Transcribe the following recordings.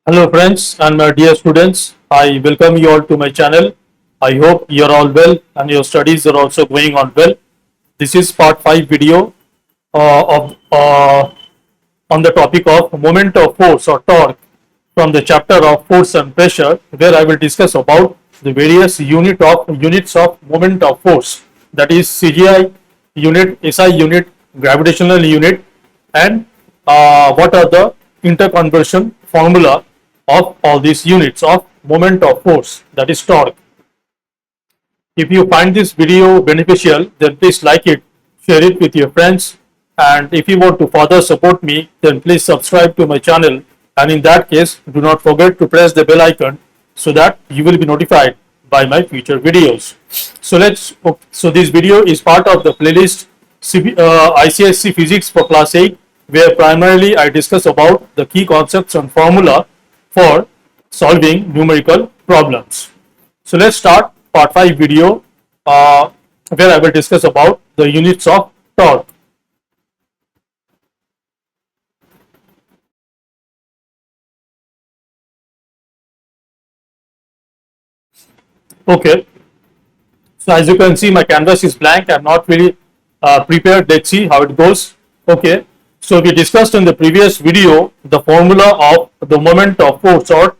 Hello friends and my dear students, I welcome you all to my channel. I hope you are all well and your studies are also going on well. This is part 5 video of on the topic of moment of force or torque from the chapter of force and pressure, where I will discuss about the various units of moment of force, that is CGI unit, SI unit, gravitational unit, and what are the interconversion formula of all these units of moment of force, that is torque. If you find this video beneficial, then please like it, share it with your friends, and if you want to further support me, then please subscribe to my channel, and in that case do not forget to press the bell icon so that you will be notified by my future videos. So this video is part of the playlist ICSE Physics for Class 8, where primarily I discuss about the key concepts and formula for solving numerical problems. So let's start part 5 video where I will discuss about the units of torque. Okay, so as you can see, my canvas is blank. I'm not really prepared. Let's see how it goes. Okay, so we discussed in the previous video the formula of the moment of force or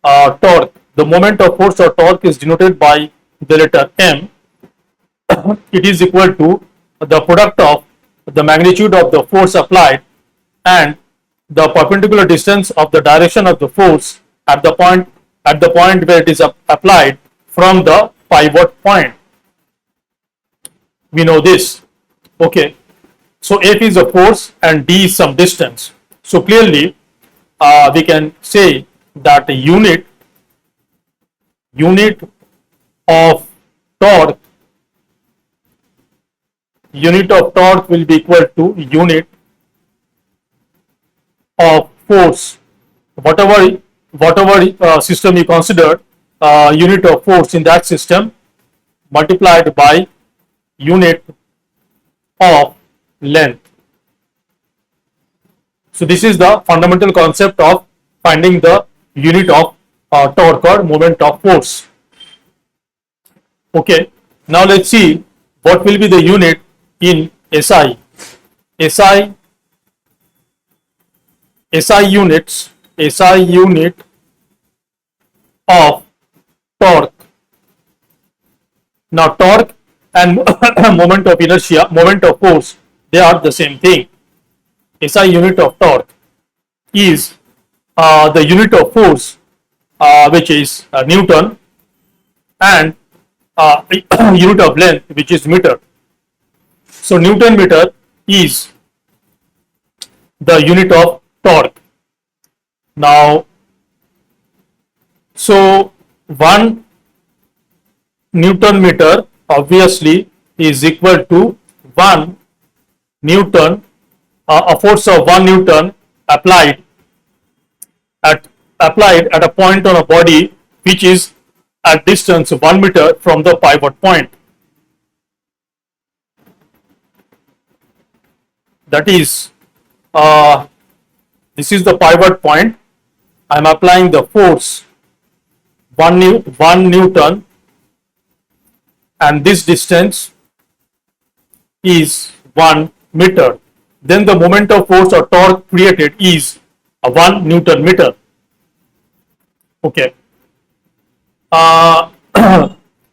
torque. The moment of force or torque is denoted by the letter M. It is equal to the product of the magnitude of the force applied and the perpendicular distance of the direction of the force at the point where it is applied from the pivot point. We know this. Okay, so F is a force and D is some distance. So clearly we can say that the unit of torque will be equal to unit of force, whatever system you consider, unit of force in that system multiplied by unit of length. So this is the fundamental concept of finding the unit of torque or moment of force. Okay, now let's see what will be the unit in SI. SI unit of torque. Now torque and moment of inertia, moment of force, they are the same thing. SI unit of torque is the unit of force which is Newton, and unit of length which is meter. So Newton meter is the unit of torque. Now, so 1 Newton meter obviously is equal to 1 Newton, a force of 1 Newton applied at a point on a body which is at distance 1 meter from the pivot point. That is, this is the pivot point. I am applying the force 1 Newton, and this distance is 1 meter. Then the moment of force or torque created is 1 Newton meter. Okay.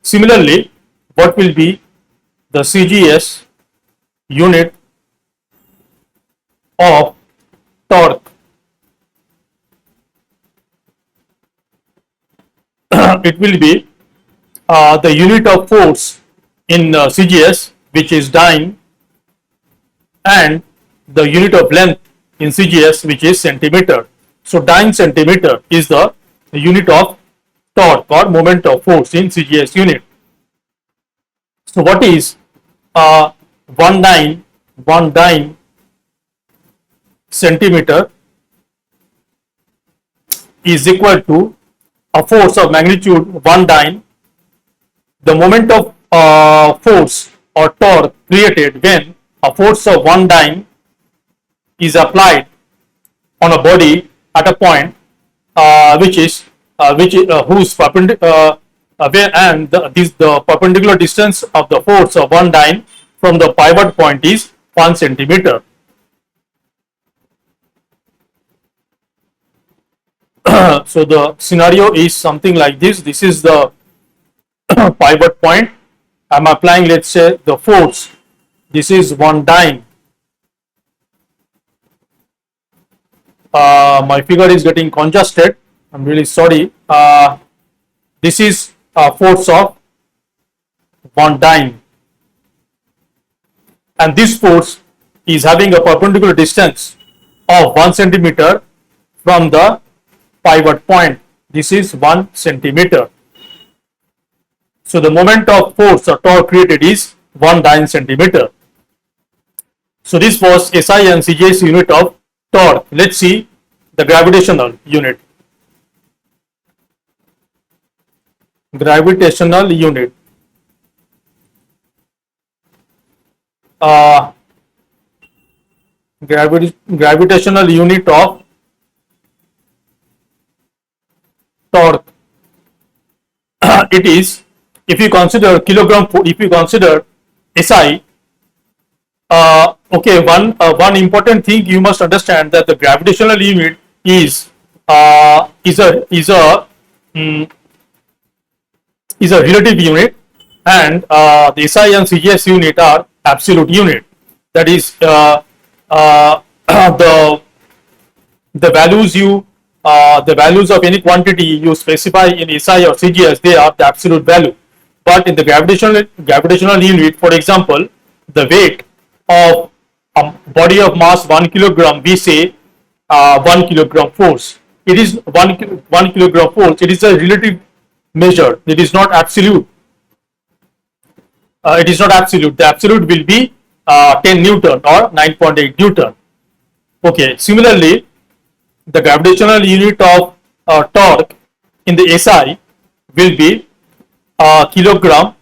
Similarly, what will be the CGS unit of torque? It will be the unit of force in CGS, which is dyne, and the unit of length in CGS, which is centimeter. So dyne centimeter is the unit of torque or moment of force in CGS unit. So what is 1 dyne centimeter is equal to a force of magnitude 1 dyne, the moment of force or torque created when a force of 1 dyne is applied on a body at a point whose perpendicular the perpendicular distance of the force of one dyne from the pivot point is 1 centimeter. So the scenario is something like this. This is the pivot point. I'm applying, let's say, the force. This is one dyne. My figure is getting congested. I'm really sorry. This is a force of one dyne, and this force is having a perpendicular distance of 1 centimeter from the pivot point. This is 1 centimeter. So the moment of force or torque created is 1 dyne centimeter. So this was SI and CGS unit of torque. Let's see the gravitational unit. Gravitational unit. Gravitational unit of torque. It is, if you consider kilogram, if you consider SI, okay, one important thing you must understand, that the gravitational unit is a relative unit, and the SI and CGS unit are absolute unit. That is, the values the values of any quantity you specify in SI or CGS, they are the absolute value. But in the gravitational unit, for example, the weight of a body of mass 1 kilogram, we say 1 kilogram force. It is 1 kilogram force. It is a relative measure. It is not absolute. It is not absolute. The absolute will be 10 Newton or 9.8 Newton. Okay. Similarly, the gravitational unit of torque in the SI will be kilogram.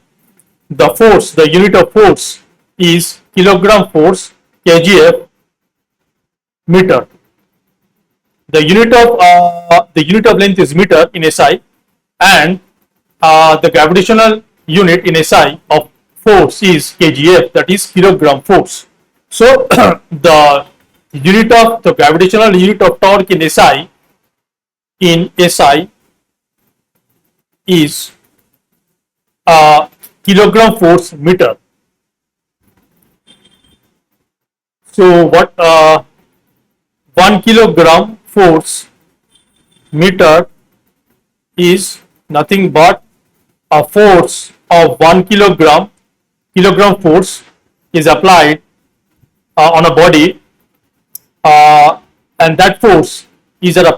The force, the unit of force is kilogram force kgf meter. The unit of length is meter in SI, and the gravitational unit in SI of force is kgf, that is kilogram force. So the gravitational unit of torque in SI is kilogram force meter. So what 1 kilogram force meter is nothing but a force of 1 kilogram force is applied on a body, and that force is at a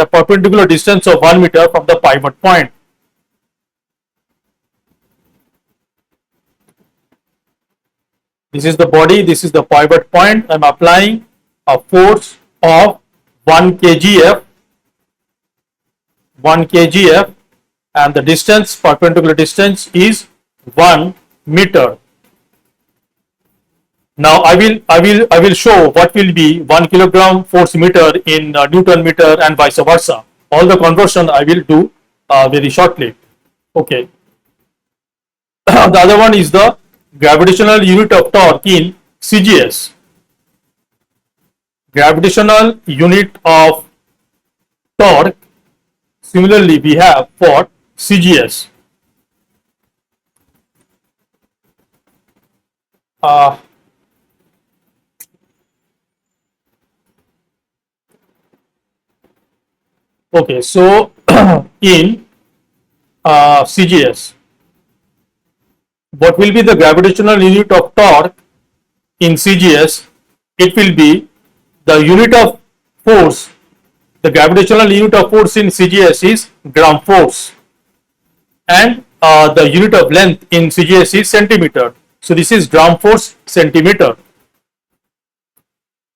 perpendicular distance of 1 meter from the pivot point. This is the body, this is the pivot point. I am applying a force of 1 kgf, and the distance, perpendicular distance, is 1 meter. Now I will show what will be 1 kilogram force meter in Newton meter and vice versa. All the conversion I will do very shortly. Okay. The other one is the gravitational unit of torque in CGS. Gravitational unit of torque, similarly we have for CGS. Okay, so in CGS, what will be the gravitational unit of torque in CGS? It will be the unit of force. The gravitational unit of force in CGS is gram force, and the unit of length in CGS is centimeter. So this is gram force centimeter.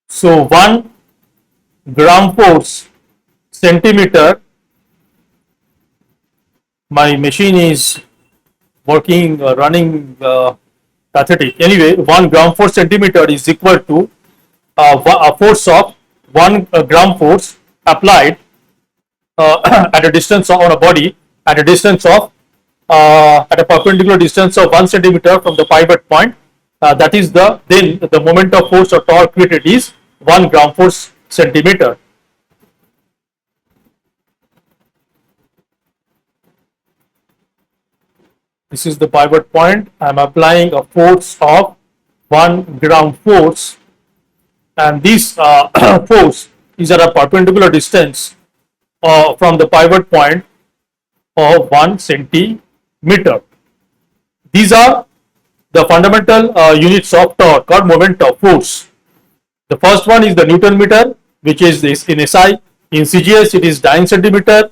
So 1 gram force centimeter. My machine is working, running pathetic. Anyway, 1 gram force centimeter is equal to a force of 1 gram force applied at a distance on a body at a distance of at a perpendicular distance of 1 centimeter from the pivot point. That is then the moment of force or torque created is 1 gram force centimeter. This is the pivot point. I am applying a force of 1 gram force, and this force is at a perpendicular distance from the pivot point of 1 centimeter. These are the fundamental units of torque or moment of force. The first one is the Newton meter, which is this in SI. In CGS, it is dyne centimeter.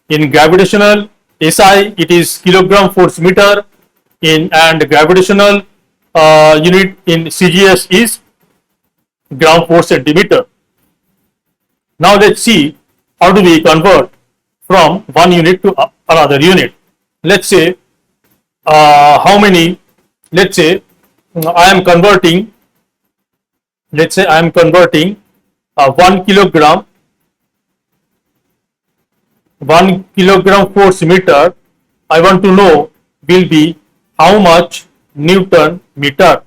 In gravitational SI, it is kilogram force meter. And gravitational unit in CGS is gram force centimeter. Now let's see how do we convert from one unit to another unit. Let's say how many. Let's say I am converting. Let's say I am converting 1 kilogram force meter. I want to know will be how much Newton meter.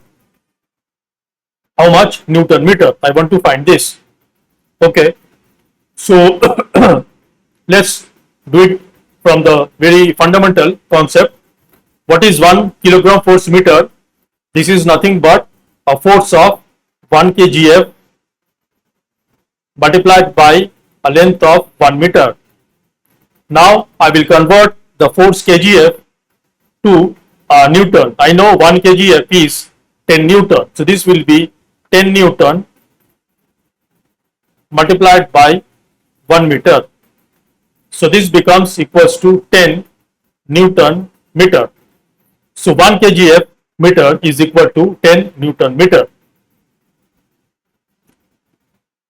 How much Newton meter? I want to find this. Okay. So let's do it from the very fundamental concept. What is 1 kilogram force meter? This is nothing but a force of 1 kgf multiplied by a length of 1 meter. Now I will convert the force kgf to Newton. I know 1 kgf is 10 Newton. So this will be 10 Newton multiplied by 1 meter. So this becomes equals to 10 Newton meter. So 1 kgf meter is equal to 10 Newton meter.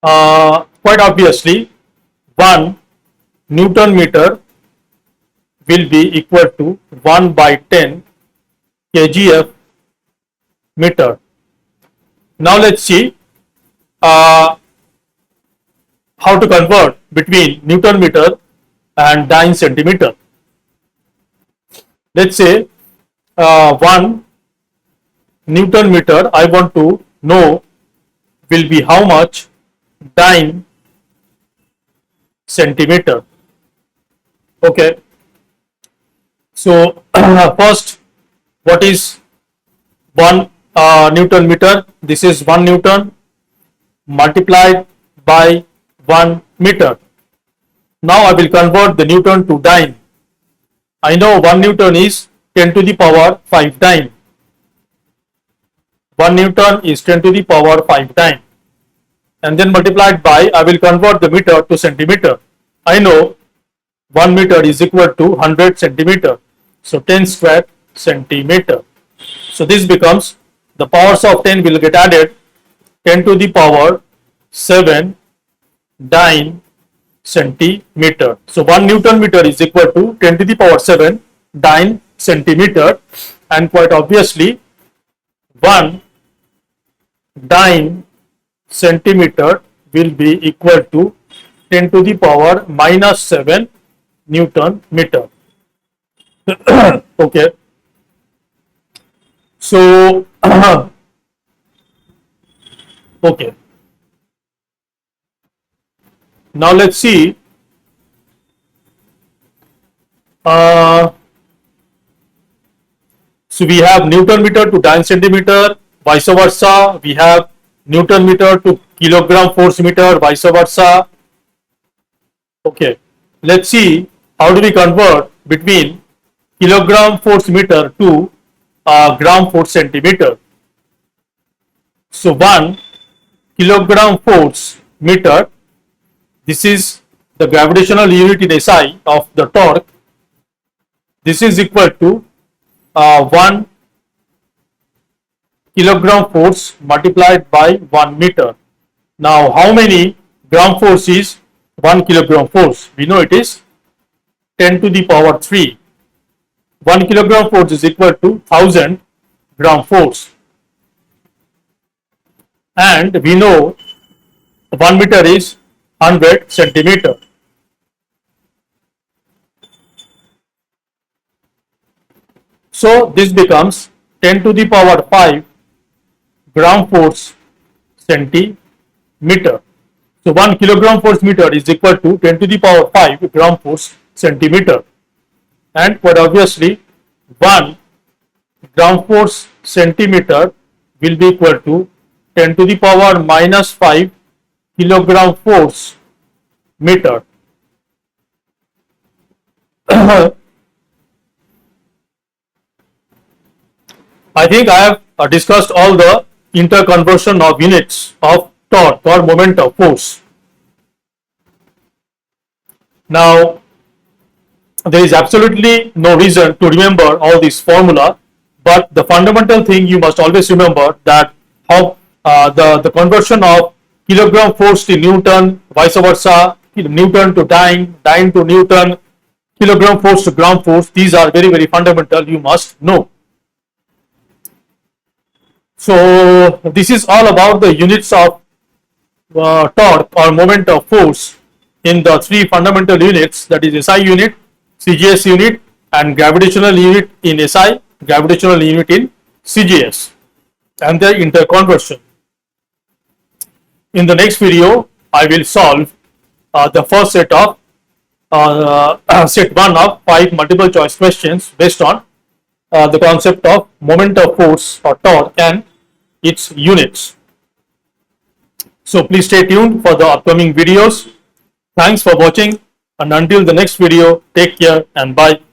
Quite obviously, 1 Newton meter will be equal to 1 by 10 kgf meter. Now let's see how to convert between Newton meter and dyne centimeter. Let's say 1 Newton meter I want to know will be how much dyne centimeter. Okay. So first, what is 1 Newton meter? This is 1 Newton multiplied by 1 meter. Now I will convert the Newton to dyne. I know 1 Newton is 10 to the power 5 dyne. 1 Newton is 10 to the power 5 dyne. And then multiplied by, I will convert the meter to centimeter. I know 1 meter is equal to 100 centimeter. So 10 square centimeter. So this becomes the powers of 10 will get added, 10 to the power 7 dyne centimeter. So 1 Newton meter is equal to 10 to the power 7 dyne centimeter, and quite obviously 1 dyne centimeter will be equal to 10 to the power minus 7 Newton meter. Okay. So okay. Now let's see so we have Newton meter to dyne centimeter, vice versa. We have Newton meter to kilogram force meter, vice versa. Okay. Let's see how do we convert between kilogram force meter to gram force centimeter. So 1 kilogram force meter, this is the gravitational unit in SI of the torque. This is equal to 1 kilogram force multiplied by 1 meter. Now how many gram force is 1 kilogram force? We know it is 10 to the power 3. 1 kilogram force is equal to 1000 gram force. And we know 1 meter is 100 centimeter. So this becomes 10 to the power 5 gram force centimeter. So 1 kilogram force meter is equal to 10 to the power 5 gram force centimeter. And quite obviously 1 gram force centimeter will be equal to 10 to the power minus 5 kilogram force meter. I think I have discussed all the interconversion of units of torque or moment of force. Now, there is absolutely no reason to remember all this formula, but the fundamental thing you must always remember that how the conversion of kilogram force to Newton, vice versa, Newton to dyne, dyne to Newton, kilogram force to gram force, these are very, very fundamental, you must know. So this is all about the units of torque or moment of force in the three fundamental units, that is SI unit, CGS unit and gravitational unit in SI, gravitational unit in CGS, and their interconversion. In the next video, I will solve the first set of set 1 of 5 multiple choice questions based on the concept of moment of force or torque and its units. So please stay tuned for the upcoming videos. Thanks for watching, and until the next video, take care and bye.